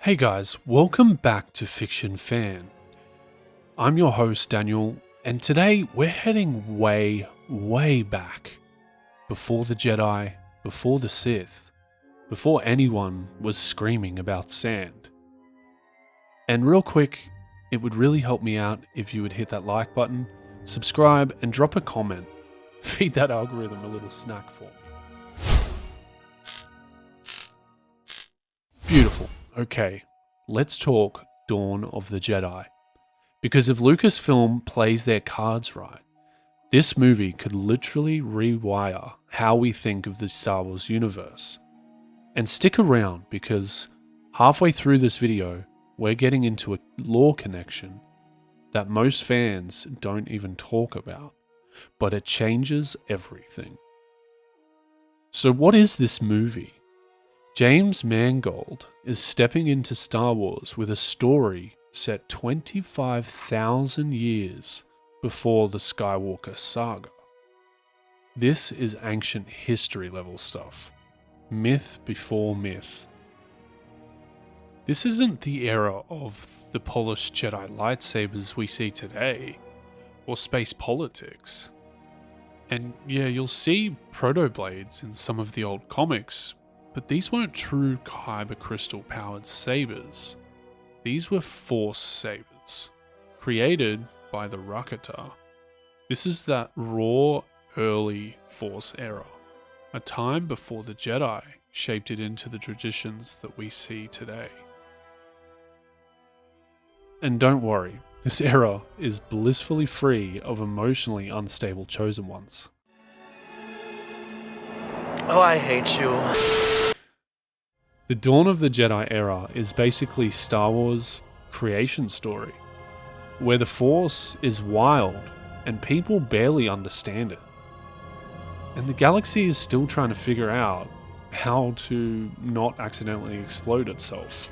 Hey guys, welcome back to Fiction Fan. I'm your host Daniel, and today we're heading way back. Before the Jedi, before the Sith, before anyone was screaming about sand. And real quick, it would really help me out if you would hit that like button, subscribe, and drop a comment. Feed that algorithm a little snack for me. Beautiful. Okay, let's talk Dawn of the Jedi. Because if Lucasfilm plays their cards right, this movie could literally rewire how we think of the Star Wars universe. And stick around because halfway through this video, we're getting into a lore connection that most fans don't even talk about, but it changes everything. So what is this movie? James Mangold is stepping into Star Wars with a story set 25,000 years before the Skywalker saga. This is ancient history level stuff. Myth before myth. This isn't the era of the polished Jedi lightsabers we see today, or space politics. And yeah, you'll see proto-blades in some of the old comics, but these weren't true kyber crystal powered sabers. These were Force sabers, created by the Rakata. This is that raw, early Force era, a time before the Jedi shaped it into the traditions that we see today. And don't worry, this era is blissfully free of emotionally unstable chosen ones. Oh, I hate you. The Dawn of the Jedi era is basically Star Wars' creation story, where the Force is wild and people barely understand it. And the galaxy is still trying to figure out how to not accidentally explode itself.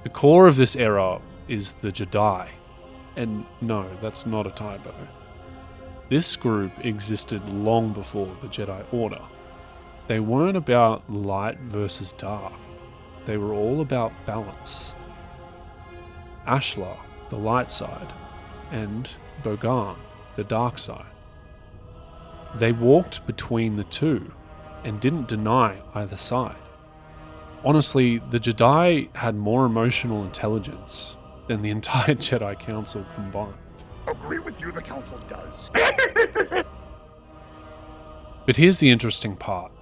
The core of this era is the Jedi, and no, that's not a typo. This group existed long before the Jedi Order. They weren't about light versus dark. They were all about balance. Ashla, the light side, and Bogan, the dark side. They walked between the two and didn't deny either side. Honestly, the Jedi had more emotional intelligence than the entire Jedi Council combined. Agree with you, the Council does. But here's the interesting part.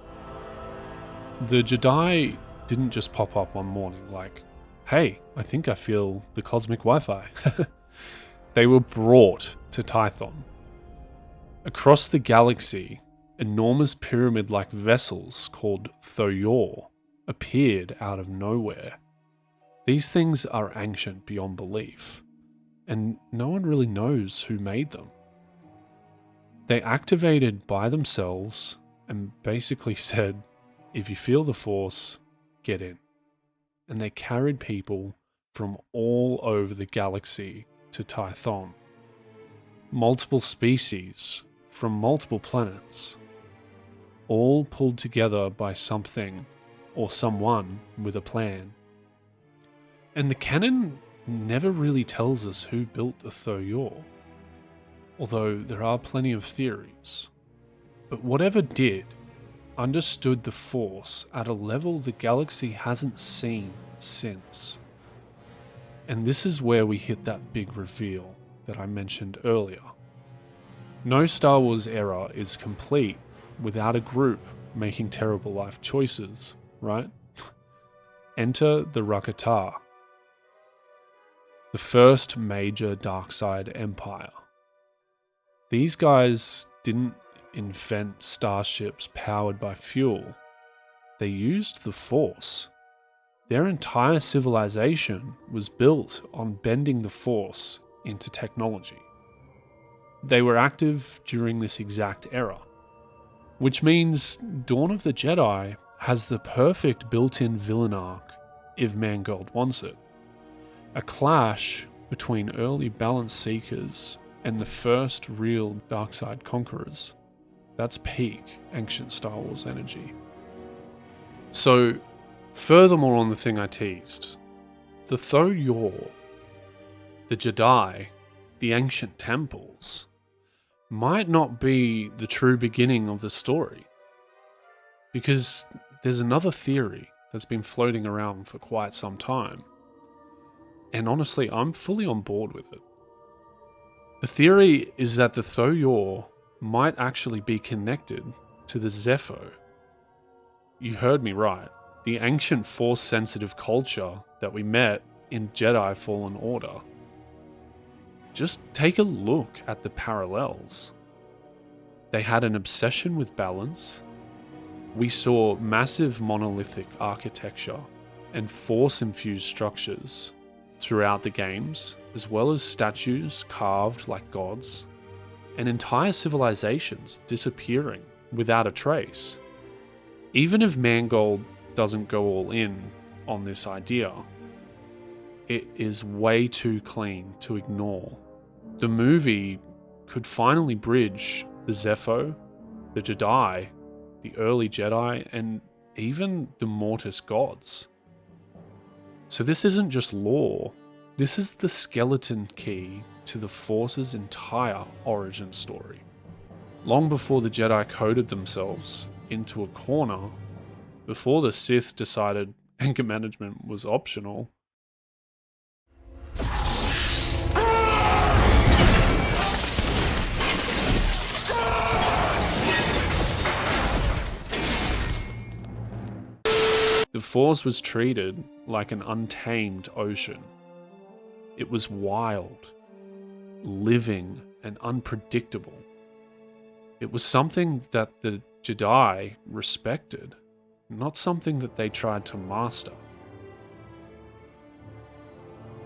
The Jedi didn't just pop up one morning like, hey, I think I feel the cosmic Wi-Fi. They were brought to Tython. Across the galaxy, enormous pyramid-like vessels called Tho Yor appeared out of nowhere. These things are ancient beyond belief, and no one really knows who made them. They activated by themselves and basically said, if you feel the Force, get in. And they carried people from all over the galaxy to Tython. Multiple species from multiple planets, all pulled together by something or someone with a plan. And the canon never really tells us who built the Tho Yor, although there are plenty of theories. But whatever did, understood the Force at a level the galaxy hasn't seen since. And this is where we hit that big reveal that I mentioned earlier. No Star Wars era is complete without a group making terrible life choices, right? Enter the Rakata, the first major dark-side empire. These guys didn't invent starships powered by fuel. They used the Force. Their entire civilization was built on bending the Force into technology. They were active during this exact era, which means Dawn of the Jedi has the perfect built-in villain arc if Mangold wants it. A clash between early balance seekers and the first real dark-side conquerors. That's peak ancient Star Wars energy. So Furthermore on the thing I teased, the Tho Yor, the Jedi, the ancient temples, might not be the true beginning of the story. Because there's another theory that's been floating around for quite some time. And honestly, I'm fully on board with it. The theory is that the Tho Yor might actually be connected to the Zeffo. You heard me right. The ancient Force-sensitive culture that we met in Jedi Fallen Order. Just take a look at the parallels. They had an obsession with balance. We saw massive monolithic architecture and Force-infused structures throughout the games, as well as statues carved like gods, and entire civilizations disappearing without a trace. Even if Mangold doesn't go all in on this idea, it is way too clean to ignore. The movie could finally bridge the Zeffo, the Jedi, the early Jedi, and even the Mortis Gods. So this isn't just lore, this is the skeleton key to the Force's entire origin story. Long before the Jedi coded themselves into a corner, before the Sith decided anger management was optional, the Force was treated like an untamed ocean. It was wild, living, and unpredictable. It was something that the Jedi respected, not something that they tried to master.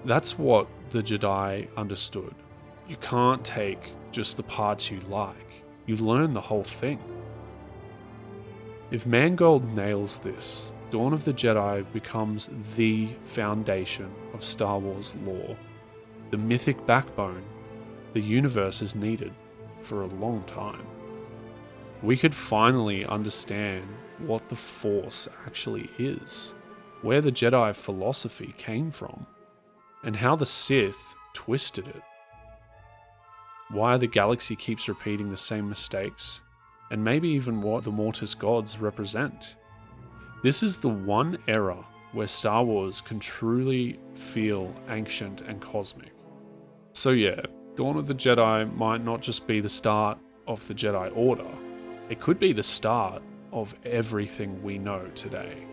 That's what the Jedi understood. You can't take just the parts you like. You learn the whole thing. If Mangold nails this, Dawn of the Jedi becomes the foundation of Star Wars lore, the mythic backbone the universe has needed for a long time. We could finally understand what the Force actually is, where the Jedi philosophy came from, and how the Sith twisted it. Why the galaxy keeps repeating the same mistakes, and maybe even what the Mortis Gods represent. This is the one era where Star Wars can truly feel ancient and cosmic. So yeah, Dawn of the Jedi might not just be the start of the Jedi Order, it could be the start of everything we know today.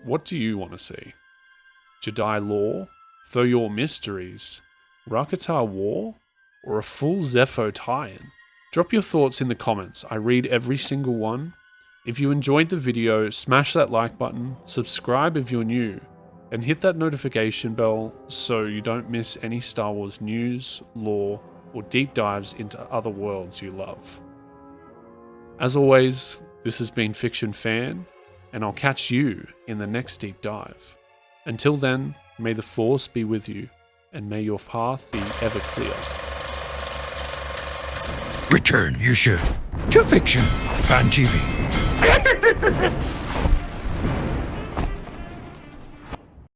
What do you want to see? Jedi lore, Tho Yor mysteries, Rakata war, or a full Zeffo tie-in? Drop your thoughts in the comments, I read every single one. If you enjoyed the video, smash that like button, subscribe if you're new, and hit that notification bell so you don't miss any Star Wars news, lore, or deep dives into other worlds you love. As always, this has been Fiction Fan, and I'll catch you in the next deep dive. Until then, may the Force be with you, and may your path be ever clear. Return, you should, to Fiction Fan TV.